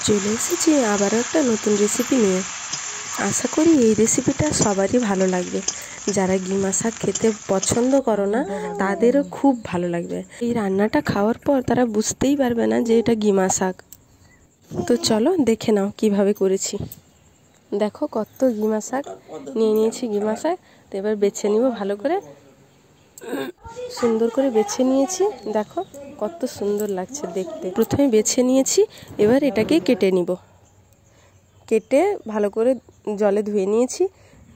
চলে এসেছি আবারও একটা নতুন রেসিপি নিয়ে। আশা করি এই রেসিপিটা সবারই ভালো লাগবে। যারা গিমা শাক খেতে পছন্দ করো না তাদেরও খুব ভালো লাগবে। এই রান্নাটা খাওয়ার পর তারা বুঝতেই পারবে না যে এটা গিমা শাক। তো চলো দেখে নাও কিভাবে করেছি। দেখো কত গিমা শাক নিয়ে নিয়েছি। গিমা শাক তো এবার বেছে নিব ভালো করে, সুন্দর করে বেছে নিয়েছি। দেখো কত সুন্দর লাগছে দেখতে। প্রথমে বেছে নিয়েছি, এবার এটাকে কেটে নিব। কেটে ভালো করে জলে ধুয়ে নিয়েছি।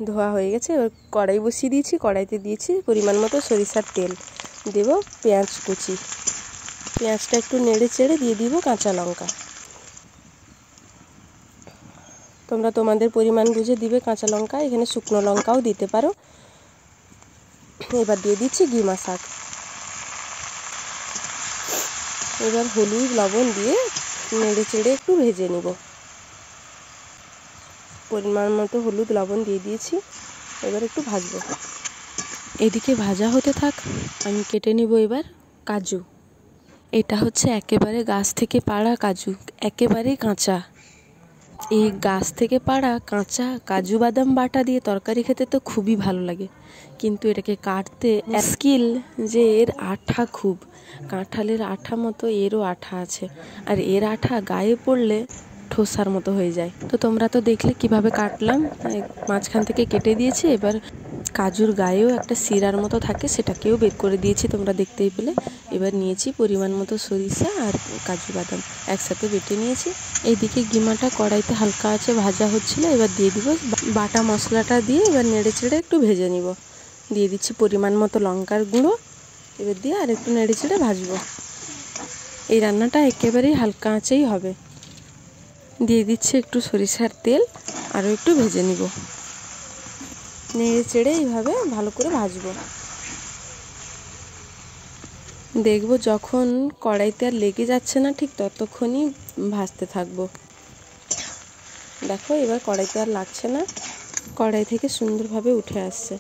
ধোয়া হয়ে গেছে। এবার কড়াই বসিয়ে দিয়েছি। কড়াইতে দিয়েছি পরিমাণ মতো সরিষার তেল, দেব পেঁয়াজ কুচি। পেঁয়াজটা একটু নেড়ে চেড়ে দিয়ে দিব কাঁচা লঙ্কা। তোমরা তোমাদের পরিমাণ বুঝে দিবে কাঁচা লঙ্কা, এখানে শুকনো লঙ্কাও দিতে পারো। এবার দিয়ে দিচ্ছি গিমা শাক। এবার হলুদ লবণ দিয়ে নেড়ে চেড়ে একটু ভেজে নিব। পরিমাণ মতো হলুদ লবণ দিয়ে দিয়েছি। এবার একটু ভাজবো। এদিকে ভাজা হতে থাক, আমি কেটে নিব এবার কাজু। এটা হচ্ছে একেবারে গাছ থেকে পাড়া কাজু, একেবারেই কাঁচা। এই গাছ থেকে পাড়া কাঁচা কাজু বাদাম বাটা দিয়ে তরকারি খেতে তো খুবই ভালো লাগে, কিন্তু এটাকে কাটতে মুশকিল। যে এর আঠা খুব, কাঁঠালের আঠা মতো এরও আঠা আছে, আর এর আঠা গায়ে পড়লে ঠোসার মতো হয়ে যায়। তো তোমরা তো দেখলে কিভাবে কাটলাম, মাঝখান থেকে কেটে দিয়েছি। এবার কাজুর গায়েও একটা শিরার মতো থাকে, সেটাকেও বের করে দিয়েছি, তোমরা দেখতেই পেলে। এবার নিয়েছি পরিমাণ মতো সরিষা আর কাজু বাদাম একসাথে বেটে নিয়েছি। এইদিকে গিমাটা কড়াইতে হালকা আছে ভাজা হচ্ছিল। এবার দিয়ে দিব বাটা মশলাটা দিয়ে এবার নেড়ে চেড়ে একটু ভেজে নিব। দিয়ে দিচ্ছি পরিমাণ মতো লঙ্কার গুঁড়ো। এবার দিয়ে আর একটু নেড়ে চেড়ে ভাজবো। এই রান্নাটা একেবারেই হালকা আঁচেই হবে। দিয়ে দিচ্ছি একটু সরিষার তেল, আরও একটু ভেজে নিব। নেড়ে চেড়ে এইভাবে ভালো করে ভাজবো। দেখবো যখন কড়াইতে আর লেগে যাচ্ছে না ঠিক ততক্ষণই ভাজতে থাকবো। দেখো এবার কড়াইতে আর লাগছে না, কড়াই থেকে সুন্দরভাবে উঠে আসছে।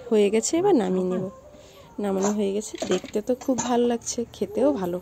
হয়ে গেছে, এবার নামিয়ে নেব। নামানো হয়ে গেছে। দেখতে তো খুব ভালো লাগছে, খেতেও ভালো।